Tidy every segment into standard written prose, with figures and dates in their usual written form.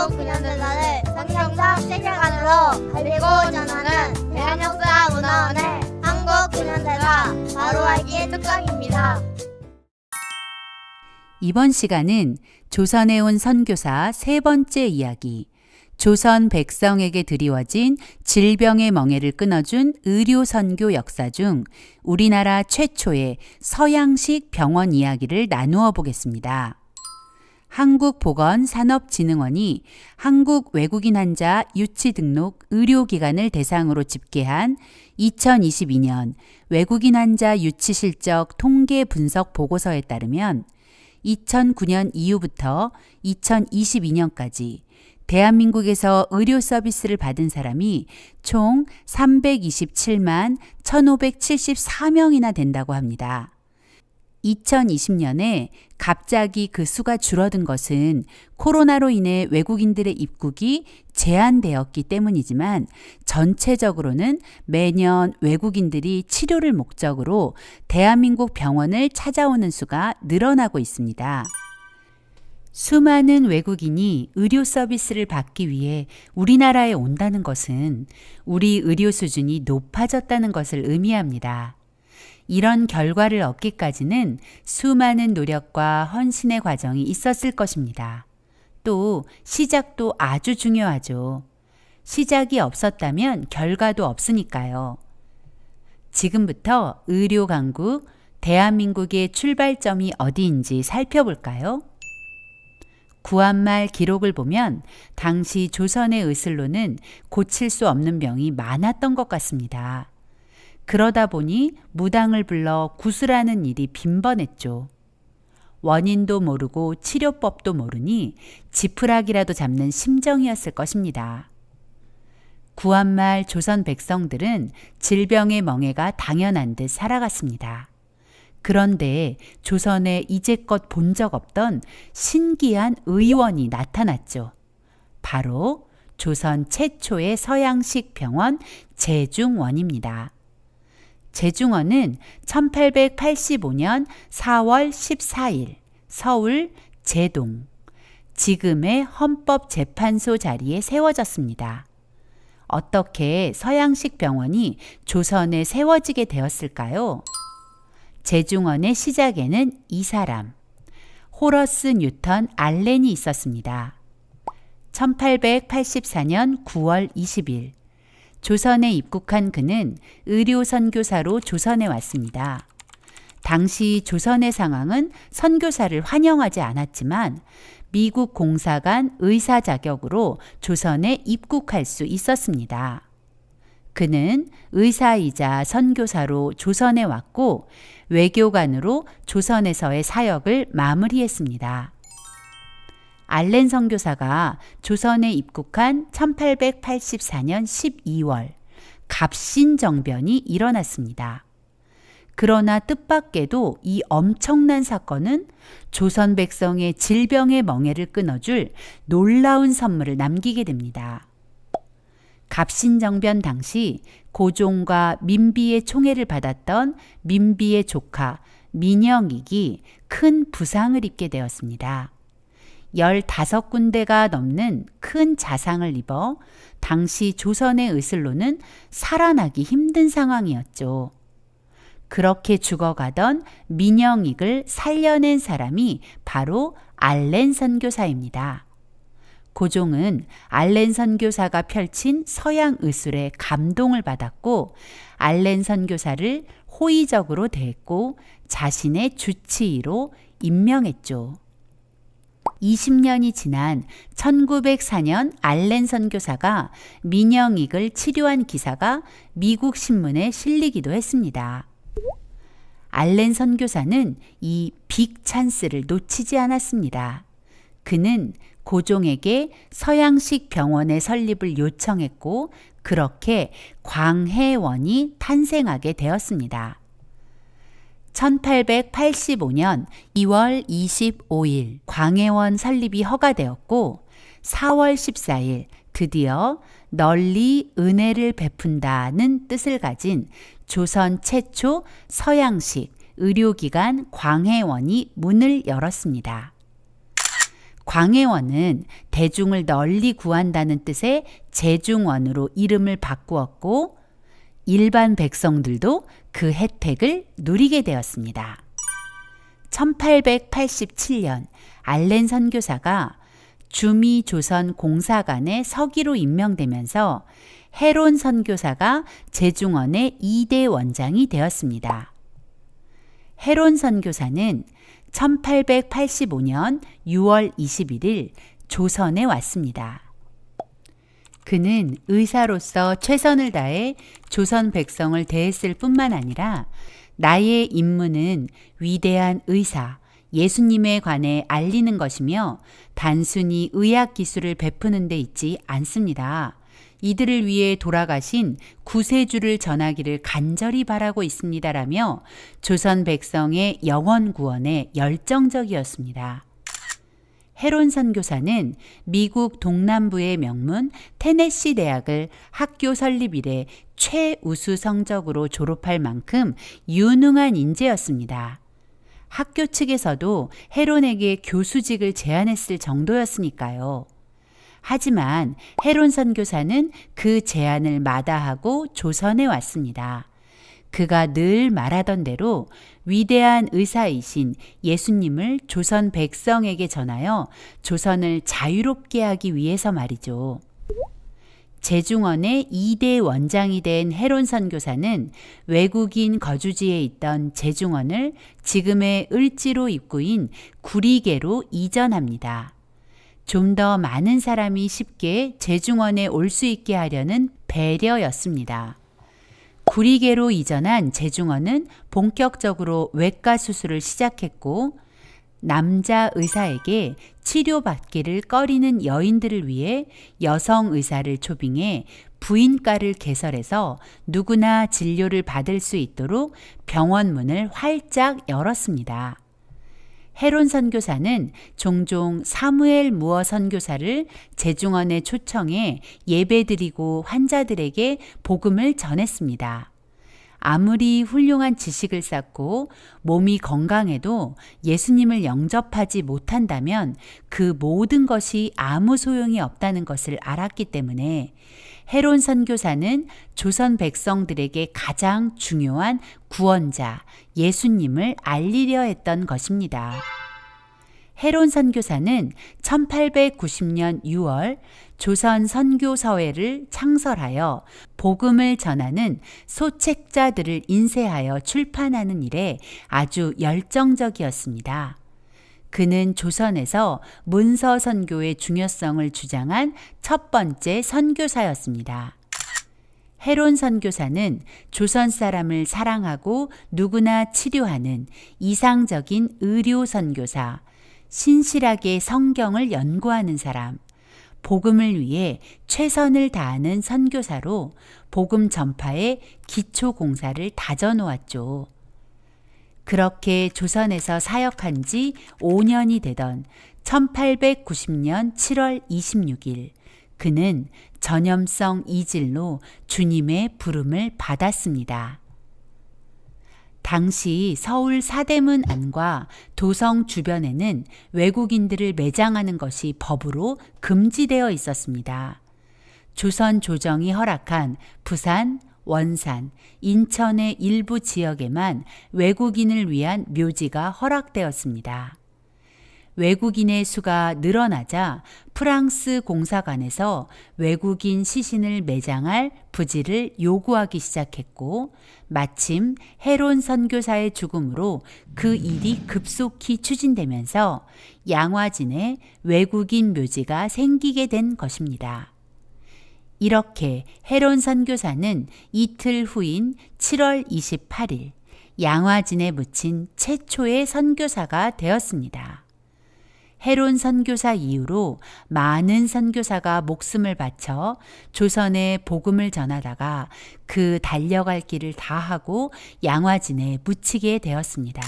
한국근현대사를 성경적 세계관으로 알리고 전하는 대한역사문화원의 한국근현대사 바로 알기 특강입니다. 이번 시간은 조선에 온 선교사 세 번째 이야기, 조선 백성에게 드리워진 질병의 멍에를 끊어준 의료선교 역사 중 우리나라 최초의 서양식 병원 이야기를 나누어 보겠습니다. 한국보건산업진흥원이 한국 외국인 환자 유치 등록 의료기관을 대상으로 집계한 2022년 외국인 환자 유치 실적 통계 분석 보고서에 따르면 2009년 이후부터 2022년까지 대한민국에서 의료 서비스를 받은 사람이 총 327만 1,574명이나 된다고 합니다. 2020년에 갑자기 그 수가 줄어든 것은 코로나로 인해 외국인들의 입국이 제한되었기 때문이지만 전체적으로는 매년 외국인들이 치료를 목적으로 대한민국 병원을 찾아오는 수가 늘어나고 있습니다. 수많은 외국인이 의료 서비스를 받기 위해 우리나라에 온다는 것은 우리 의료 수준이 높아졌다는 것을 의미합니다. 이런 결과를 얻기까지는 수많은 노력과 헌신의 과정이 있었을 것입니다. 또 시작도 아주 중요하죠. 시작이 없었다면 결과도 없으니까요. 지금부터 의료 강국, 대한민국의 출발점이 어디인지 살펴볼까요? 구한말 기록을 보면 당시 조선의 의술로는 고칠 수 없는 병이 많았던 것 같습니다. 그러다 보니 무당을 불러 구술하는 일이 빈번했죠. 원인도 모르고 치료법도 모르니 지푸라기라도 잡는 심정이었을 것입니다. 구한말 조선 백성들은 질병의 멍에가 당연한 듯 살아갔습니다. 그런데 조선에 이제껏 본 적 없던 신기한 의원이 나타났죠. 바로 조선 최초의 서양식 병원 제중원입니다. 제중원은 1885년 4월 14일 서울 제동, 지금의 헌법재판소 자리에 세워졌습니다. 어떻게 서양식 병원이 조선에 세워지게 되었을까요? 제중원의 시작에는 이 사람, 호러스 뉴턴 알렌이 있었습니다. 1884년 9월 20일 조선에 입국한 그는 의료선교사로 조선에 왔습니다. 당시 조선의 상황은 선교사를 환영하지 않았지만 미국 공사관 의사 자격으로 조선에 입국할 수 있었습니다. 그는 의사이자 선교사로 조선에 왔고 외교관으로 조선에서의 사역을 마무리했습니다. 알렌 선교사가 조선에 입국한 1884년 12월 갑신정변이 일어났습니다. 그러나 뜻밖에도 이 엄청난 사건은 조선 백성의 질병의 멍에를 끊어줄 놀라운 선물을 남기게 됩니다. 갑신정변 당시 고종과 민비의 총애를 받았던 민비의 조카 민영익이 큰 부상을 입게 되었습니다. 15군데가 넘는 큰 자상을 입어 당시 조선의 의술로는 살아나기 힘든 상황이었죠. 그렇게 죽어가던 민영익을 살려낸 사람이 바로 알렌 선교사입니다. 고종은 알렌 선교사가 펼친 서양 의술에 감동을 받았고 알렌 선교사를 호의적으로 대했고 자신의 주치의로 임명했죠. 20년이 지난 1904년 알렌 선교사가 민영익을 치료한 기사가 미국 신문에 실리기도 했습니다. 알렌 선교사는 이 빅 찬스를 놓치지 않았습니다. 그는 고종에게 서양식 병원의 설립을 요청했고 그렇게 광해원이 탄생하게 되었습니다. 1885년 2월 25일 광해원 설립이 허가되었고 4월 14일 드디어 널리 은혜를 베푼다는 뜻을 가진 조선 최초 서양식 의료기관 광해원이 문을 열었습니다. 광해원은 대중을 널리 구한다는 뜻의 제중원으로 이름을 바꾸었고 일반 백성들도 그 혜택을 누리게 되었습니다. 1887년 알렌 선교사가 주미 조선 공사관의 서기로 임명되면서 헤론 선교사가 제중원의 2대 원장이 되었습니다. 헤론 선교사는 1885년 6월 21일 조선에 왔습니다. 그는 의사로서 최선을 다해 조선 백성을 대했을 뿐만 아니라 나의 임무는 위대한 의사, 예수님에 관해 알리는 것이며 단순히 의학 기술을 베푸는 데 있지 않습니다. 이들을 위해 돌아가신 구세주를 전하기를 간절히 바라고 있습니다라며 조선 백성의 영원 구원에 열정적이었습니다. 헤론 선교사는 미국 동남부의 명문 테네시 대학을 학교 설립 이래 최우수 성적으로 졸업할 만큼 유능한 인재였습니다. 학교 측에서도 헤론에게 교수직을 제안했을 정도였으니까요. 하지만 헤론 선교사는 그 제안을 마다하고 조선에 왔습니다. 그가 늘 말하던 대로 위대한 의사이신 예수님을 조선 백성에게 전하여 조선을 자유롭게 하기 위해서 말이죠. 제중원의 2대 원장이 된 헤론 선교사는 외국인 거주지에 있던 제중원을 지금의 을지로 입구인 구리개로 이전합니다. 좀 더 많은 사람이 쉽게 제중원에 올 수 있게 하려는 배려였습니다. 구리개로 이전한 제중원은 본격적으로 외과 수술을 시작했고 남자 의사에게 치료받기를 꺼리는 여인들을 위해 여성 의사를 초빙해 부인과를 개설해서 누구나 진료를 받을 수 있도록 병원 문을 활짝 열었습니다. 헤론 선교사는 종종 사무엘 무어 선교사를 제중원에 초청해 예배드리고 환자들에게 복음을 전했습니다. 아무리 훌륭한 지식을 쌓고 몸이 건강해도 예수님을 영접하지 못한다면 그 모든 것이 아무 소용이 없다는 것을 알았기 때문에 헤론 선교사는 조선 백성들에게 가장 중요한 구원자 예수님을 알리려 했던 것입니다. 헤론 선교사는 1890년 6월 조선 선교서회를 창설하여 복음을 전하는 소책자들을 인쇄하여 출판하는 일에 아주 열정적이었습니다. 그는 조선에서 문서 선교의 중요성을 주장한 첫 번째 선교사였습니다. 헤론 선교사는 조선 사람을 사랑하고 누구나 치료하는 이상적인 의료 선교사, 신실하게 성경을 연구하는 사람, 복음을 위해 최선을 다하는 선교사로 복음 전파의 기초 공사를 다져놓았죠. 그렇게 조선에서 사역한 지 5년이 되던 1890년 7월 26일 그는 전염성 이질로 주님의 부름을 받았습니다. 당시 서울 사대문 안과 도성 주변에는 외국인들을 매장하는 것이 법으로 금지되어 있었습니다. 조선 조정이 허락한 부산, 원산, 인천의 일부 지역에만 외국인을 위한 묘지가 허락되었습니다. 외국인의 수가 늘어나자 프랑스 공사관에서 외국인 시신을 매장할 부지를 요구하기 시작했고 마침 헤론 선교사의 죽음으로 그 일이 급속히 추진되면서 양화진에 외국인 묘지가 생기게 된 것입니다. 이렇게 헤론 선교사는 이틀 후인 7월 28일 양화진에 묻힌 최초의 선교사가 되었습니다. 헤론 선교사 이후로 많은 선교사가 목숨을 바쳐 조선에 복음을 전하다가 그 달려갈 길을 다하고 양화진에 묻히게 되었습니다.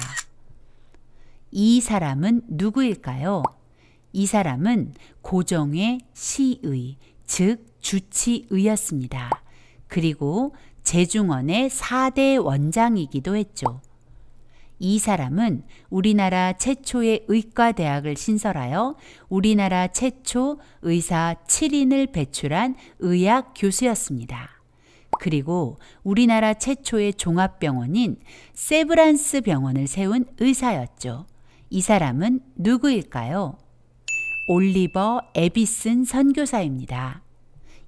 이 사람은 누구일까요? 이 사람은 고종의 시의, 즉 주치의였습니다. 그리고 제중원의 4대 원장이기도 했죠. 이 사람은 우리나라 최초의 의과대학을 신설하여 우리나라 최초 의사 7인을 배출한 의학 교수였습니다. 그리고 우리나라 최초의 종합병원인 세브란스 병원을 세운 의사였죠. 이 사람은 누구일까요? 올리버 에비슨 선교사입니다.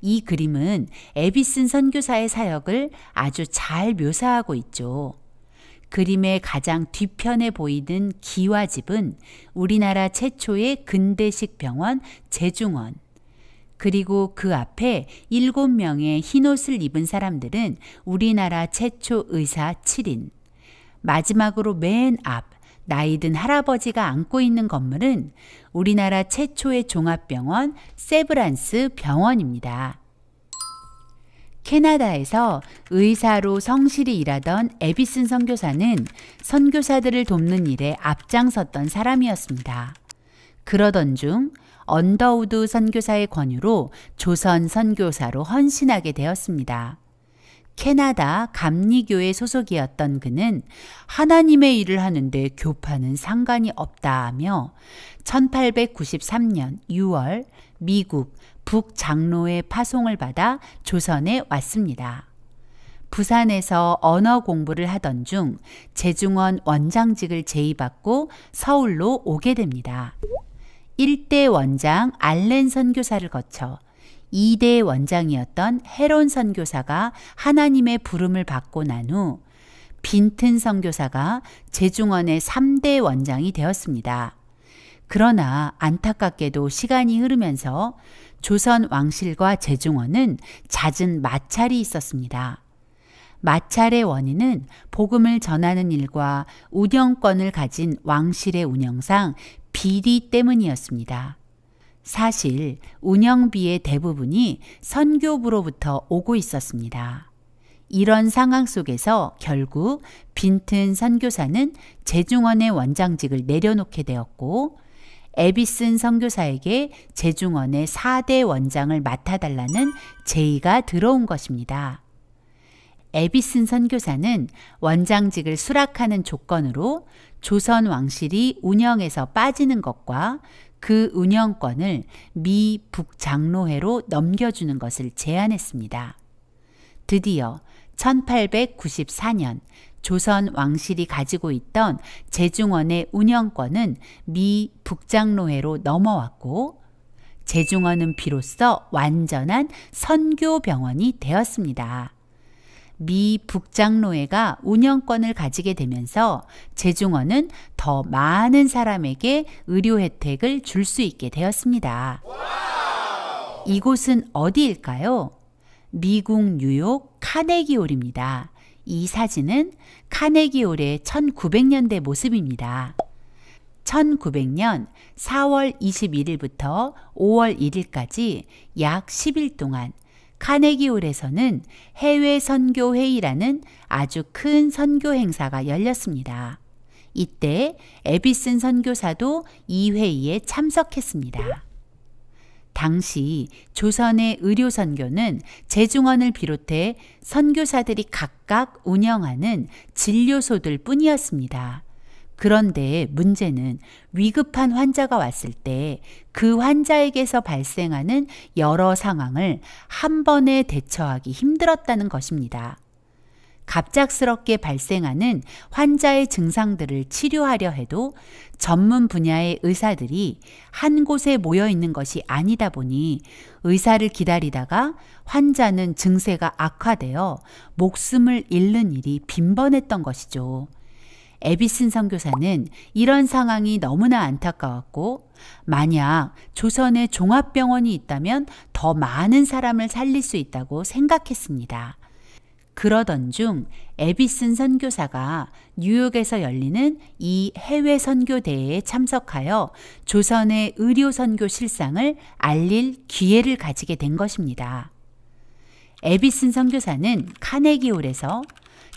이 그림은 에비슨 선교사의 사역을 아주 잘 묘사하고 있죠. 그림의 가장 뒤편에 보이는 기와집은 우리나라 최초의 근대식 병원 제중원, 그리고 그 앞에 7명의 흰옷을 입은 사람들은 우리나라 최초 의사 7인, 마지막으로 맨 앞 나이든 할아버지가 앉고 있는 건물은 우리나라 최초의 종합병원 세브란스 병원입니다. 캐나다에서 의사로 성실히 일하던 에비슨 선교사는 선교사들을 돕는 일에 앞장섰던 사람이었습니다. 그러던 중 언더우드 선교사의 권유로 조선 선교사로 헌신하게 되었습니다. 캐나다 감리교회 소속이었던 그는 하나님의 일을 하는데 교파는 상관이 없다며 1893년 6월 미국 북장로회 파송을 받아 조선에 왔습니다. 부산에서 언어 공부를 하던 중 제중원 원장직을 제의받고 서울로 오게 됩니다. 1대 원장 알렌 선교사를 거쳐 2대 원장이었던 헤론 선교사가 하나님의 부름을 받고 난 후 빈튼 선교사가 제중원의 3대 원장이 되었습니다. 그러나 안타깝게도 시간이 흐르면서 조선 왕실과 제중원은 잦은 마찰이 있었습니다. 마찰의 원인은 복음을 전하는 일과 운영권을 가진 왕실의 운영상 비리 때문이었습니다. 사실 운영비의 대부분이 선교부로부터 오고 있었습니다. 이런 상황 속에서 결국 빈튼 선교사는 제중원의 원장직을 내려놓게 되었고 에비슨 선교사에게 제중원의 4대 원장을 맡아달라는 제의가 들어온 것입니다. 에비슨 선교사는 원장직을 수락하는 조건으로 조선 왕실이 운영에서 빠지는 것과 그 운영권을 미 북장로회로 넘겨주는 것을 제안했습니다. 드디어 1894년 조선 왕실이 가지고 있던 제중원의 운영권은 미 북장로회로 넘어왔고 제중원은 비로소 완전한 선교병원이 되었습니다. 미 북장로회가 운영권을 가지게 되면서 제중원은 더 많은 사람에게 의료 혜택을 줄 수 있게 되었습니다. 이곳은 어디일까요? 미국 뉴욕 카네기홀입니다. 이 사진은 카네기홀의 1900년대 모습입니다. 1900년 4월 21일부터 5월 1일까지 약 10일 동안 카네기홀에서는 해외 선교 회의라는 아주 큰 선교 행사가 열렸습니다. 이때 에비슨 선교사도 이 회의에 참석했습니다. 당시 조선의 의료 선교는 제중원을 비롯해 선교사들이 각각 운영하는 진료소들 뿐이었습니다. 그런데 문제는 위급한 환자가 왔을 때 그 환자에게서 발생하는 여러 상황을 한 번에 대처하기 힘들었다는 것입니다. 갑작스럽게 발생하는 환자의 증상들을 치료하려 해도 전문 분야의 의사들이 한 곳에 모여 있는 것이 아니다 보니 의사를 기다리다가 환자는 증세가 악화되어 목숨을 잃는 일이 빈번했던 것이죠. 에비슨 선교사는 이런 상황이 너무나 안타까웠고 만약 조선에 종합병원이 있다면 더 많은 사람을 살릴 수 있다고 생각했습니다. 그러던 중 에비슨 선교사가 뉴욕에서 열리는 이 해외 선교대회에 참석하여 조선의 의료 선교 실상을 알릴 기회를 가지게 된 것입니다. 에비슨 선교사는 카네기홀에서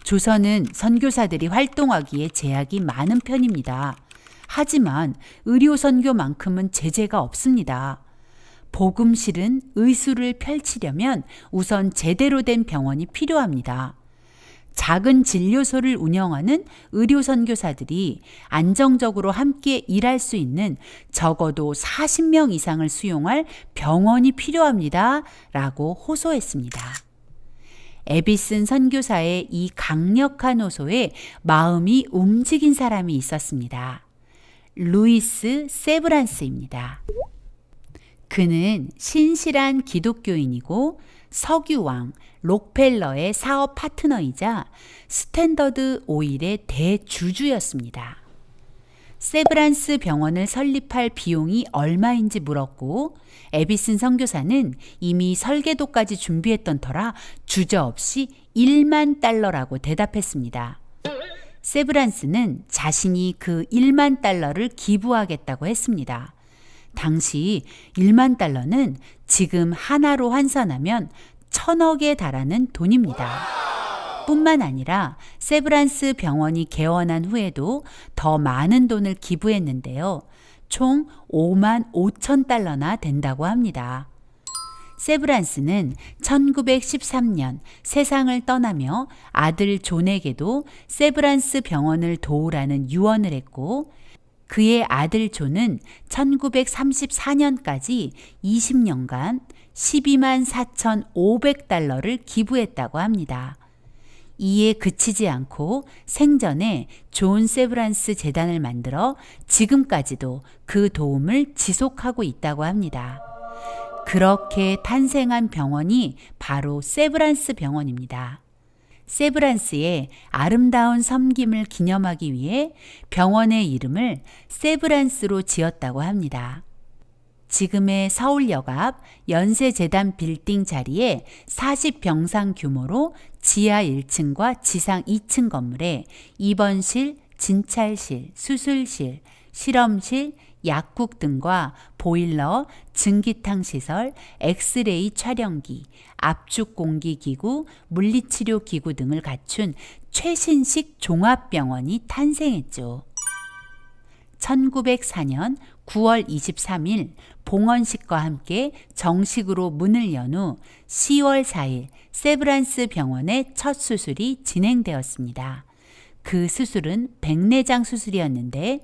조선은 선교사들이 활동하기에 제약이 많은 편입니다. 하지만 의료 선교만큼은 제재가 없습니다. 복음실은 의술을 펼치려면 우선 제대로 된 병원이 필요합니다. 작은 진료소를 운영하는 의료선교사들이 안정적으로 함께 일할 수 있는 적어도 40명 이상을 수용할 병원이 필요합니다. 라고 호소했습니다. 에비슨 선교사의 이 강력한 호소에 마음이 움직인 사람이 있었습니다. 루이스 세브란스입니다. 그는 신실한 기독교인이고 석유왕 록펠러의 사업 파트너이자 스탠더드 오일의 대주주였습니다. 세브란스 병원을 설립할 비용이 얼마인지 물었고 에비슨 선교사는 이미 설계도까지 준비했던 터라 주저없이 1만 달러라고 대답했습니다. 세브란스는 자신이 그 1만 달러를 기부하겠다고 했습니다. 당시 1만 달러는 지금 하나로 환산하면 1,000억에 달하는 돈입니다. 뿐만 아니라 세브란스 병원이 개원한 후에도 더 많은 돈을 기부했는데요. 총 5만 5천 달러나 된다고 합니다. 세브란스는 1913년 세상을 떠나며 아들 존에게도 세브란스 병원을 도우라는 유언을 했고 그의 아들 존은 1934년까지 20년간 12만 4,500달러를 기부했다고 합니다. 이에 그치지 않고 생전에 존 세브란스 재단을 만들어 지금까지도 그 도움을 지속하고 있다고 합니다. 그렇게 탄생한 병원이 바로 세브란스 병원입니다. 세브란스의 아름다운 섬김을 기념하기 위해 병원의 이름을 세브란스로 지었다고 합니다. 지금의 서울역 앞 연세재단 빌딩 자리에 40병상 규모로 지하 1층과 지상 2층 건물에 입원실, 진찰실, 수술실, 실험실, 약국 등과 보일러, 증기탕 시설, 엑스레이 촬영기, 압축 공기 기구, 물리치료 기구 등을 갖춘 최신식 종합병원이 탄생했죠. 1904년 9월 23일 봉헌식과 함께 정식으로 문을 연 후 10월 4일 세브란스 병원의 첫 수술이 진행되었습니다. 그 수술은 백내장 수술이었는데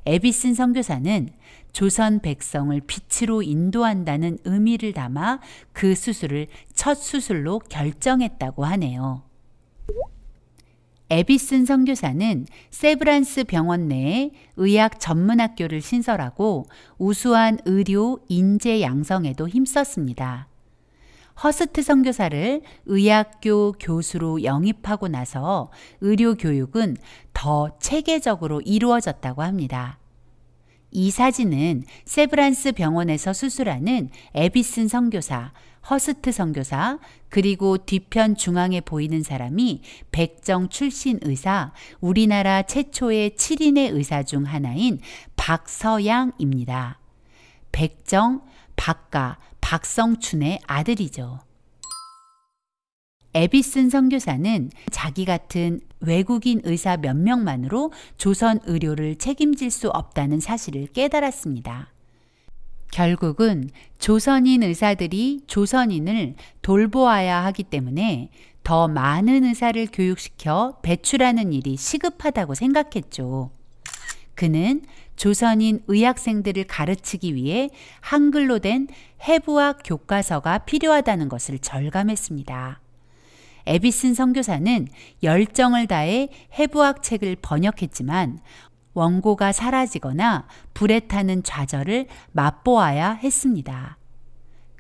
에비슨 선교사는 조선 백성을 빛으로 인도한다는 의미를 담아 그 수술을 첫 수술로 결정했다고 하네요. 에비슨 선교사는 세브란스 병원 내에 의학 전문학교를 신설하고 우수한 의료 인재 양성에도 힘썼습니다. 허스트 선교사를 의학교 교수로 영입하고 나서 의료 교육은 더 체계적으로 이루어졌다고 합니다. 이 사진은 세브란스 병원에서 수술하는 에비슨 선교사, 허스트 선교사, 그리고 뒤편 중앙에 보이는 사람이 백정 출신 의사, 우리나라 최초의 7인의 의사 중 하나인 박서양입니다. 백정, 박가, 박성춘의 아들이죠. 에비슨 선교사는 자기 같은 외국인 의사 몇 명만으로 조선 의료를 책임질 수 없다는 사실을 깨달았습니다. 결국은 조선인 의사들이 조선인을 돌보아야 하기 때문에 더 많은 의사를 교육시켜 배출하는 일이 시급하다고 생각했죠. 그는 조선인 의학생들을 가르치기 위해 한글로 된 해부학 교과서가 필요하다는 것을 절감했습니다. 에비슨 선교사는 열정을 다해 해부학 책을 번역했지만 원고가 사라지거나 불에 타는 좌절을 맛보아야 했습니다.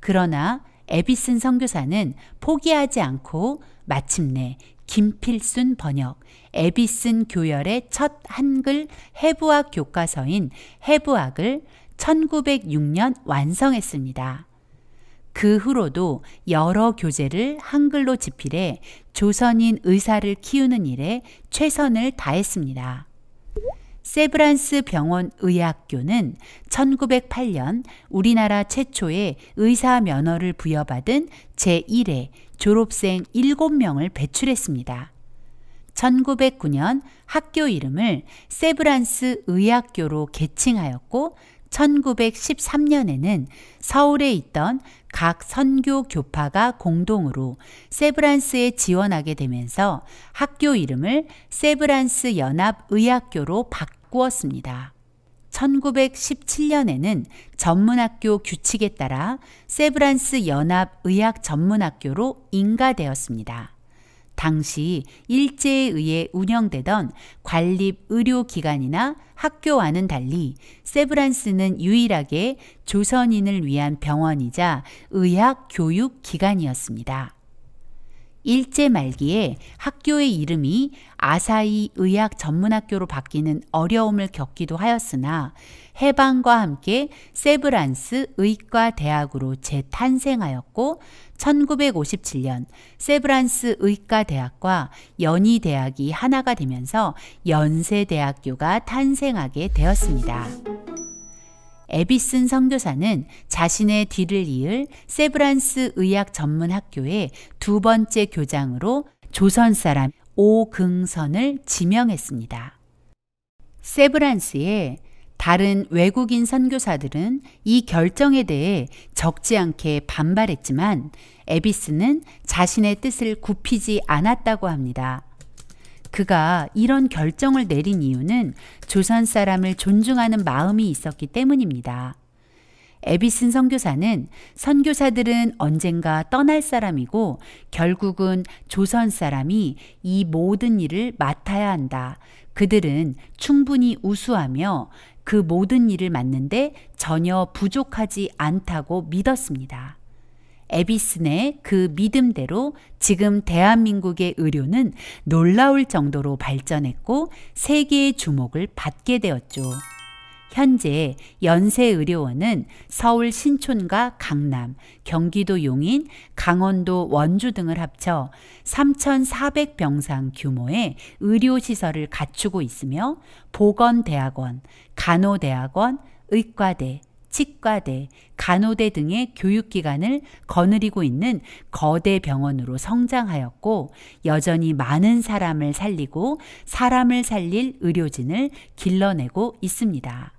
그러나 에비슨 선교사는 포기하지 않고 마침내 김필순 번역, 에비슨 교열의 첫 한글 해부학 교과서인 해부학을 1906년 완성했습니다. 그 후로도 여러 교재를 한글로 집필해 조선인 의사를 키우는 일에 최선을 다했습니다. 세브란스 병원 의학교는 1908년 우리나라 최초의 의사 면허를 부여받은 제1회 졸업생 7명을 배출했습니다. 1909년 학교 이름을 세브란스 의학교로 개칭하였고 1913년에는 서울에 있던 각 선교 교파가 공동으로 세브란스에 지원하게 되면서 학교 이름을 세브란스 연합의학교로 바꾸었습니다. 1917년에는 전문학교 규칙에 따라 세브란스 연합의학전문학교로 인가되었습니다. 당시 일제에 의해 운영되던 관립의료기관이나 학교와는 달리 세브란스는 유일하게 조선인을 위한 병원이자 의학교육기관이었습니다. 일제 말기에 학교의 이름이 아사히 의학전문학교로 바뀌는 어려움을 겪기도 하였으나 해방과 함께 세브란스 의과대학으로 재탄생하였고 1957년 세브란스 의과대학과 연희대학이 하나가 되면서 연세대학교가 탄생하게 되었습니다. 에비슨 선교사는 자신의 뒤를 이을 세브란스 의학전문학교의 두 번째 교장으로 조선 사람 오긍선을 지명했습니다. 세브란스의 다른 외국인 선교사들은 이 결정에 대해 적지 않게 반발했지만 에비스는 자신의 뜻을 굽히지 않았다고 합니다. 그가 이런 결정을 내린 이유는 조선 사람을 존중하는 마음이 있었기 때문입니다. 에비슨 선교사는 선교사들은 언젠가 떠날 사람이고 결국은 조선 사람이 이 모든 일을 맡아야 한다. 그들은 충분히 우수하며 그 모든 일을 맡는데 전혀 부족하지 않다고 믿었습니다. 에비슨의 그 믿음대로 지금 대한민국의 의료는 놀라울 정도로 발전했고 세계의 주목을 받게 되었죠. 현재 연세의료원은 서울 신촌과 강남, 경기도 용인, 강원도 원주 등을 합쳐 3,400병상 규모의 의료시설을 갖추고 있으며 보건대학원, 간호대학원, 의과대, 치과대, 간호대 등의 교육기관을 거느리고 있는 거대 병원으로 성장하였고 여전히 많은 사람을 살리고 사람을 살릴 의료진을 길러내고 있습니다.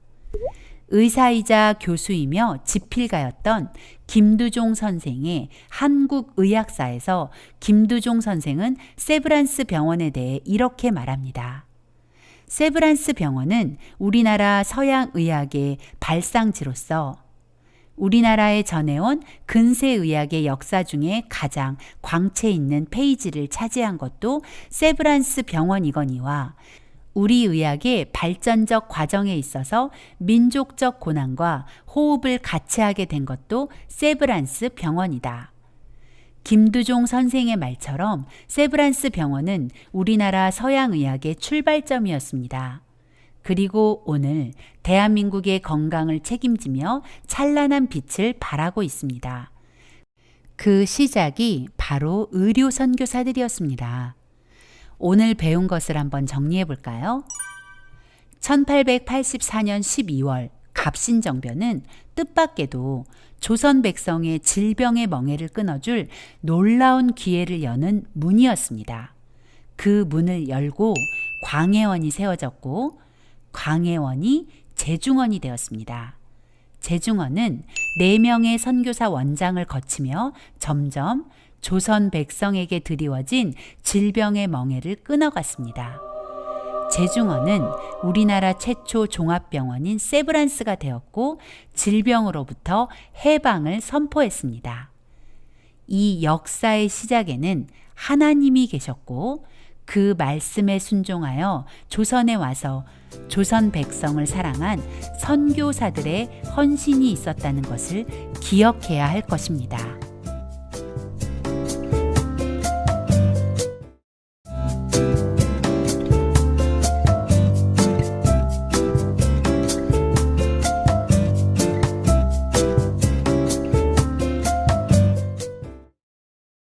의사이자 교수이며 지필가였던 김두종 선생의 한국의학사에서 김두종 선생은 세브란스 병원에 대해 이렇게 말합니다. 세브란스 병원은 우리나라 서양의학의 발상지로서 우리나라에 전해온 근세의학의 역사 중에 가장 광채 있는 페이지를 차지한 것도 세브란스 병원이거니와 우리 의학의 발전적 과정에 있어서 민족적 고난과 호흡을 같이 하게 된 것도 세브란스 병원이다. 김두종 선생의 말처럼 세브란스 병원은 우리나라 서양의학의 출발점이었습니다. 그리고 오늘 대한민국의 건강을 책임지며 찬란한 빛을 발하고 있습니다. 그 시작이 바로 의료 선교사들이었습니다. 오늘 배운 것을 한번 정리해 볼까요? 1884년 12월 갑신정변은 뜻밖에도 조선 백성의 질병의 멍에를 끊어줄 놀라운 기회를 여는 문이었습니다. 그 문을 열고 광해원이 세워졌고 광해원이 제중원이 되었습니다. 제중원은 4명의 선교사 원장을 거치며 점점 조선 백성에게 드리워진 질병의 멍에를 끊어갔습니다. 제중원은 우리나라 최초 종합병원인 세브란스가 되었고 질병으로부터 해방을 선포했습니다. 이 역사의 시작에는 하나님이 계셨고 그 말씀에 순종하여 조선에 와서 조선 백성을 사랑한 선교사들의 헌신이 있었다는 것을 기억해야 할 것입니다.